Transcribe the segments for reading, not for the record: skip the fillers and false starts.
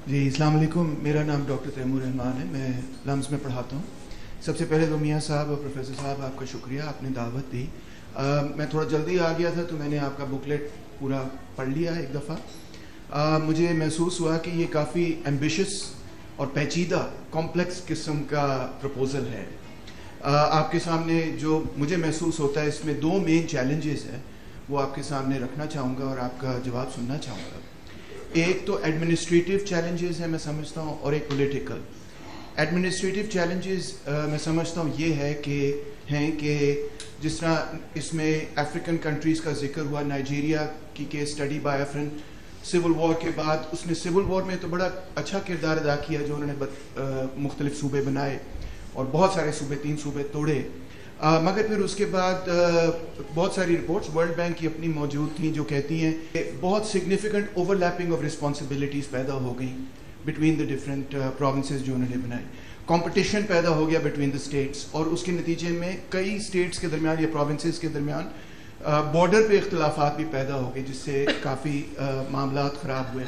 जी अस्सलाम वालेकुम। मेरा नाम डॉक्टर तैमूर रहमान है, मैं लम्स में पढ़ाता हूँ। सबसे पहले तो मियाँ साहब और प्रोफेसर साहब आपका शुक्रिया, आपने दावत दी। मैं थोड़ा जल्दी आ गया था तो मैंने आपका बुकलेट पूरा पढ़ लिया है एक दफ़ा। मुझे महसूस हुआ कि ये काफ़ी एम्बिशियस और पेचीदा कॉम्प्लेक्स किस्म का प्रपोज़ल है। आपके सामने जो मुझे महसूस होता है इसमें दो मेन चैलेंजेस हैं, वो आपके सामने रखना चाहूँगा और आपका जवाब सुनना चाहूँगा। एक तो एडमिनिस्ट्रेटिव चैलेंजेस हैं मैं समझता हूँ, और एक पॉलिटिकल। एडमिनिस्ट्रेटिव चैलेंजेस मैं समझता हूँ ये है कि जिस तरह इसमें अफ्रीकन कंट्रीज़ का जिक्र हुआ, नाइजीरिया की case study by a friend, civil war के बाद उसने सिविल वॉर में तो बड़ा अच्छा किरदार अदा किया, जो उन्होंने मुख्तलिफ सूबे बनाए और बहुत सारे सूबे, 3 सूबे तोड़े। मगर फिर उसके बाद बहुत सारी रिपोर्ट्स वर्ल्ड बैंक की अपनी मौजूद थी जो कहती हैं कि बहुत सिग्निफिकेंट ओवरलैपिंग ऑफ रिस्पॉन्सिबिलिटीज़ पैदा हो गई बिटवीन द डिफरेंट प्रोविंसेस जो उन्होंने बनाए। कंपटीशन पैदा हो गया बिटवीन द स्टेट्स, और उसके नतीजे में कई स्टेट्स के दरमियान या प्रोविंसेस के दरमियान बॉर्डर पे इख्तलाफात भी पैदा हो गए, जिससे काफ़ी मामलात ख़राब हुए।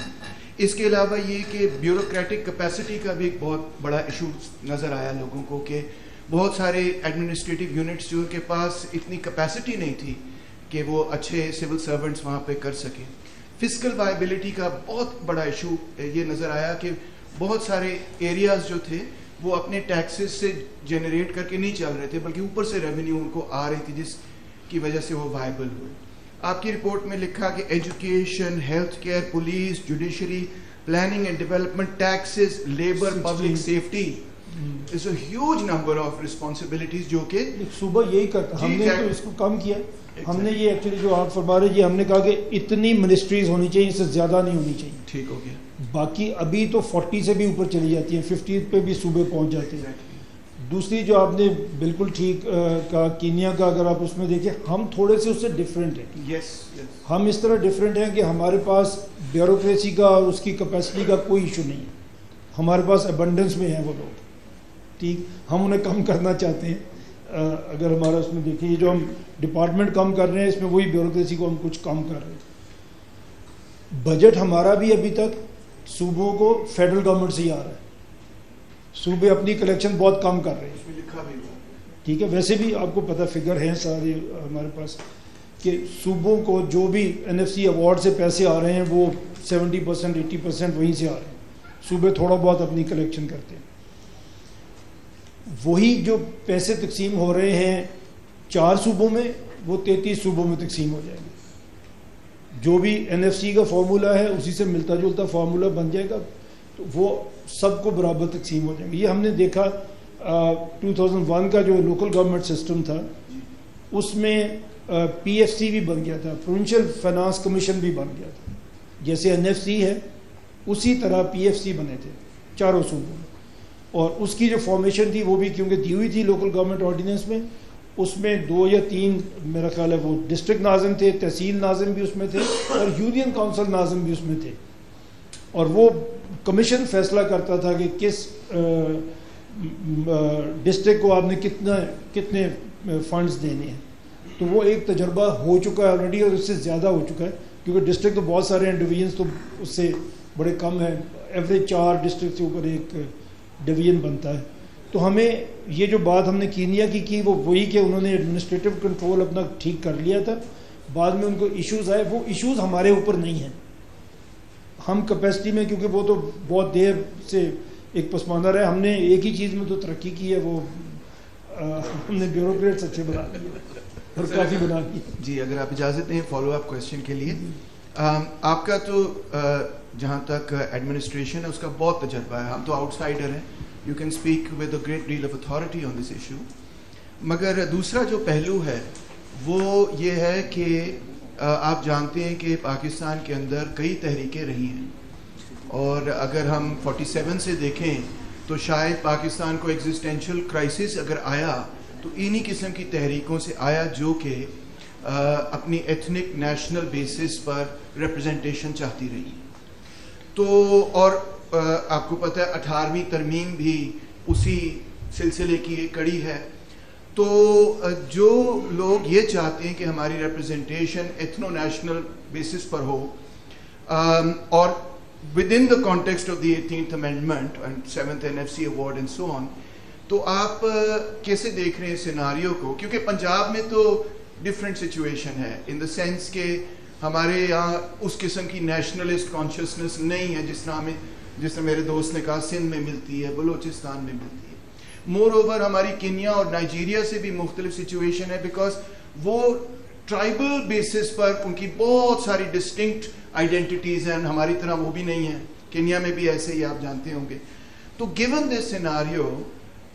इसके अलावा ये कि ब्यूरोक्रेटिक कैपेसिटी का भी एक बहुत बड़ा इशू नज़र आया लोगों को, कि बहुत सारे एडमिनिस्ट्रेटिव यूनिट्स जो उनके पास इतनी कैपेसिटी नहीं थी कि वो अच्छे सिविल सर्वेंट्स वहाँ पे कर सकें। फिस्कल वायबिलिटी का बहुत बड़ा इशू ये नज़र आया कि बहुत सारे एरियाज़ जो थे वो अपने टैक्सेस से जनरेट करके नहीं चल रहे थे, बल्कि ऊपर से रेवेन्यू उनको आ रही थी, जिसकी वजह से वो वायबल हुए। आपकी रिपोर्ट में लिखा कि education, health care, police, judiciary, planning and development, taxes, labour, public safety, it's a huge number of responsibilities जो कि सुबह यही करता। हमने तो इसको कम किया। हमने ये एक्चुअली जो आप फरमा रहे हैं, हमने कहा कि इतनी मिनिस्ट्रीज होनी चाहिए, इससे ज़्यादा नहीं होनी चाहिए। ठीक हो गया। बाकी अभी तो 40 से भी ऊपर चली जाती हैं, 50 पे भी सूबे पहुंच जाते हैं। दूसरी जो आपने बिल्कुल ठीक कहा, कीनिया का अगर आप उसमें देखें, हम थोड़े से उससे डिफरेंट हैं। यस, हम इस तरह डिफरेंट हैं कि हमारे पास ब्यूरोक्रेसी का और उसकी कैपेसिटी का कोई इशू नहीं है। हमारे पास अबंडेंस में है वो लोग, ठीक। हम उन्हें कम करना चाहते हैं। अगर हमारा उसमें देखें, ये जो हम डिपार्टमेंट कम कर रहे हैं, इसमें वही ब्यूरोक्रेसी को हम कुछ कम कर रहे हैं। बजट हमारा भी अभी तक सूबों को फेडरल गवर्नमेंट से ही आ रहा है। सूबे अपनी कलेक्शन बहुत कम कर रहे हैं, लिखा भी हुआ, ठीक है। वैसे भी आपको पता फिगर है सारे हमारे पास कि सूबों को जो भी NFC अवार्ड से पैसे आ रहे हैं वो 70%, 80% वहीं से आ रहे हैं। सूबे थोड़ा बहुत अपनी कलेक्शन करते हैं। वही जो पैसे तकसीम हो रहे हैं 4 सूबों में, वो 33 सूबों में तकसीम हो जाएंगे। जो भी NFC का फार्मूला है उसी से मिलता जुलता फार्मूला बन जाएगा, तो वो सबको बराबर तकसीम हो जाएंगे। ये हमने देखा 2001 का जो लोकल गवर्नमेंट सिस्टम था, उसमें PFC भी बन गया था, प्रोविंशियल फाइनेंस कमीशन भी बन गया था। जैसे NFC है उसी तरह PFC बने थे 4 सूबों में, और उसकी जो फॉर्मेशन थी वो भी क्योंकि दी हुई थी लोकल गवर्नमेंट ऑर्डिनेंस में, उसमें 2 या 3 मेरा ख्याल है वो डिस्ट्रिक्ट नाज़िम थे, तहसील नाज़िम भी उसमें थे, और यूनियन काउंसिल नाज़िम भी उसमें थे। और वो कमीशन फैसला करता था कि किस डिस्ट्रिक्ट को आपने कितने फंड्स देने हैं। तो वो एक तजर्बा हो चुका है ऑलरेडी, और उससे ज़्यादा हो चुका है, क्योंकि डिस्ट्रिक्ट तो बहुत सारे हैं, डिवीजन्स तो उससे बड़े कम हैं। एवरेज 4 डिस्ट्रिक्ट से ऊपर एक डिवीजन बनता है। तो हमें ये जो बात हमने कीनिया की वो वही कि उन्होंने एडमिनिस्ट्रेटिव कंट्रोल अपना ठीक कर लिया था, बाद में उनको इश्यूज़ आए। वो इश्यूज़ हमारे ऊपर नहीं हैं। हम कैपेसिटी में, क्योंकि वो तो बहुत देर से एक पसमानदा रहे, हमने एक ही चीज़ में तो तरक्की की है, वो हमने ब्यूरोक्रेट्स अच्छे बना लिए और काफ़ी बना लिए। जी, अगर आप इजाज़त दें फॉलो अप क्वेश्चन के लिए। आपका तो जहाँ तक एडमिनिस्ट्रेशन है उसका बहुत तजर्बा है, हम तो आउटसाइडर हैं, you can speak with a great deal of authority on this issue. मगर दूसरा जो पहलू है वो ये है कि आप जानते हैं कि पाकिस्तान के अंदर कई तहरीकें रही हैं, और अगर हम 47 से देखें तो शायद पाकिस्तान को एग्जिस्टेंशियल क्राइसिस अगर आया तो इन्हीं किस्म की तहरीकों से आया, जो कि अपनी एथनिक नेशनल बेसिस पर रिप्रेजेंटेशन चाहती रही। तो और आपको पता है 18वीं तरमीम भी उसी सिलसिले की एक कड़ी है। तो जो लोग ये चाहते हैं कि हमारी रिप्रेजेंटेशन एथनो नेशनल बेसिस पर हो, और within the context of the 18th Amendment and 7th NFC award and so on, तो आप कैसे देख रहे हैं सिनारियो को? क्योंकि पंजाब में तो डिफरेंट सिचुएशन है इन द सेंस के हमारे यहाँ उस किस्म की नेशनलिस्ट कॉन्शियसनेस नहीं है जिस तरह मेरे दोस्त ने कहा सिंध में मिलती है, बलूचिस्तान में मिलती है। मोर ओवर हमारी केन्या और नाइजीरिया से भी मुख्तलिफ सिचुएशन है, बिकॉज वो ट्राइबल बेसिस पर उनकी बहुत सारी डिस्टिंक्ट आइडेंटिटीज हैं, हमारी तरह वो भी नहीं है। केन्या में भी ऐसे ही आप जानते होंगे। तो गिवन दिस सिनारियो,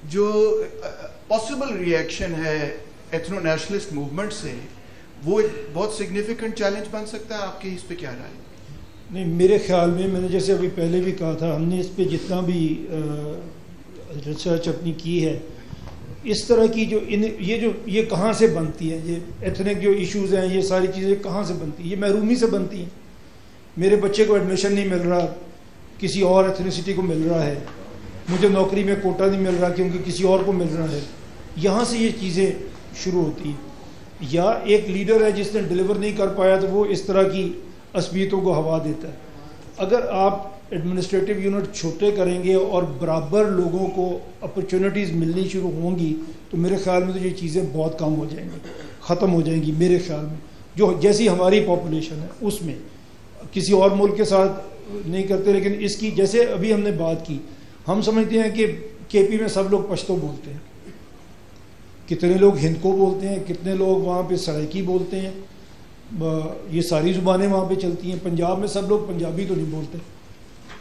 जो पॉसिबल रिएक्शन है एथनो नेशनलिस्ट मूवमेंट से, वो एक बहुत सिग्निफिकेंट चैलेंज बन सकता है। आपके इस पे क्या राय? नहीं, मेरे ख्याल में मैंने जैसे अभी पहले भी कहा था, हमने इस पे जितना भी रिसर्च अपनी की है, इस तरह की जो ये कहाँ से बनती है, ये एथनिक जो इश्यूज हैं, ये सारी चीज़ें कहाँ से बनती हैं? ये महरूमी से बनती हैं। मेरे बच्चे को एडमिशन नहीं मिल रहा, किसी और एथनिसिटी को मिल रहा है। मुझे नौकरी में कोटा नहीं मिल रहा क्योंकि किसी और को मिल रहा है। यहाँ से ये चीज़ें शुरू होती हैं। या एक लीडर है जिसने डिलीवर नहीं कर पाया तो वो इस तरह की असबियतों को हवा देता है। अगर आप एडमिनिस्ट्रेटिव यूनिट छोटे करेंगे और बराबर लोगों को अपॉर्चुनिटीज़ मिलनी शुरू होंगी तो मेरे ख्याल में तो ये चीज़ें बहुत कम हो जाएंगी, ख़त्म हो जाएंगी। मेरे ख्याल में जो जैसी हमारी पॉपुलेशन है उसमें किसी और मुल्क के साथ नहीं करते, लेकिन इसकी जैसे अभी हमने बात की, हम समझते हैं कि केपी में सब लोग पश्तो बोलते हैं, कितने लोग हिंद को बोलते हैं, कितने लोग वहाँ पे सराइकी बोलते हैं, ये सारी ज़ुबानें वहाँ पे चलती हैं। पंजाब में सब लोग पंजाबी तो नहीं बोलते।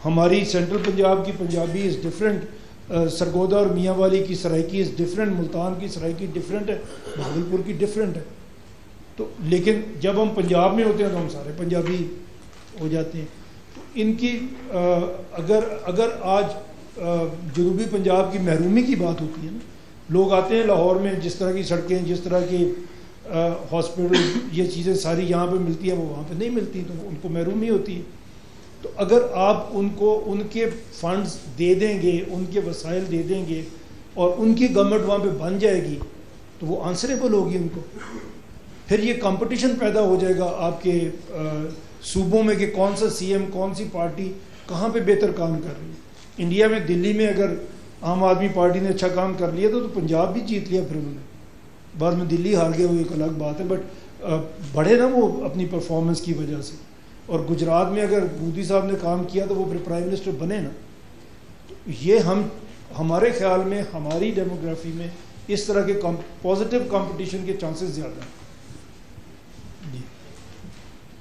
हमारी सेंट्रल पंजाब की पंजाबी इज़ डिफरेंट, सरगोदा और मियाँ वाली की सराइकी इज़ डिफरेंट, मुल्तान की सराइकी डिफरेंट है, भागलपुर की डिफरेंट है। तो लेकिन जब हम पंजाब में होते हैं तो हम सारे पंजाबी हो जाते हैं। तो इनकी अगर आज जनूबी पंजाब की महरूमी की बात होती है ना, लोग आते हैं लाहौर में, जिस तरह की सड़कें, जिस तरह की हॉस्पिटल, ये चीज़ें सारी यहाँ पे मिलती हैं वो वहाँ पे नहीं मिलती, तो उनको महरूमी होती है। तो अगर आप उनको उनके फंड्स दे देंगे, उनके वसाइल दे देंगे और उनकी गवर्नमेंट वहाँ पे बन जाएगी तो वो आंसरेबल होगी उनको। फिर ये कंपटीशन पैदा हो जाएगा आपके सूबों में कि कौन सा सीएम, कौन सी पार्टी कहाँ पे बेहतर काम कर रही है। इंडिया में दिल्ली में अगर आम आदमी पार्टी ने अच्छा काम कर लिया तो पंजाब भी जीत लिया, फिर उन्होंने बाद में दिल्ली हार गए, वो एक अलग बात है। बट बढ़े ना वो अपनी परफॉर्मेंस की वजह से। और गुजरात में अगर मोदी साहब ने काम किया तो वो फिर प्राइम मिनिस्टर बने ना। तो ये हमारे ख्याल में हमारी डेमोग्राफी में इस तरह के पॉजिटिव कंपटीशन के चांसेस ज़्यादा हैं।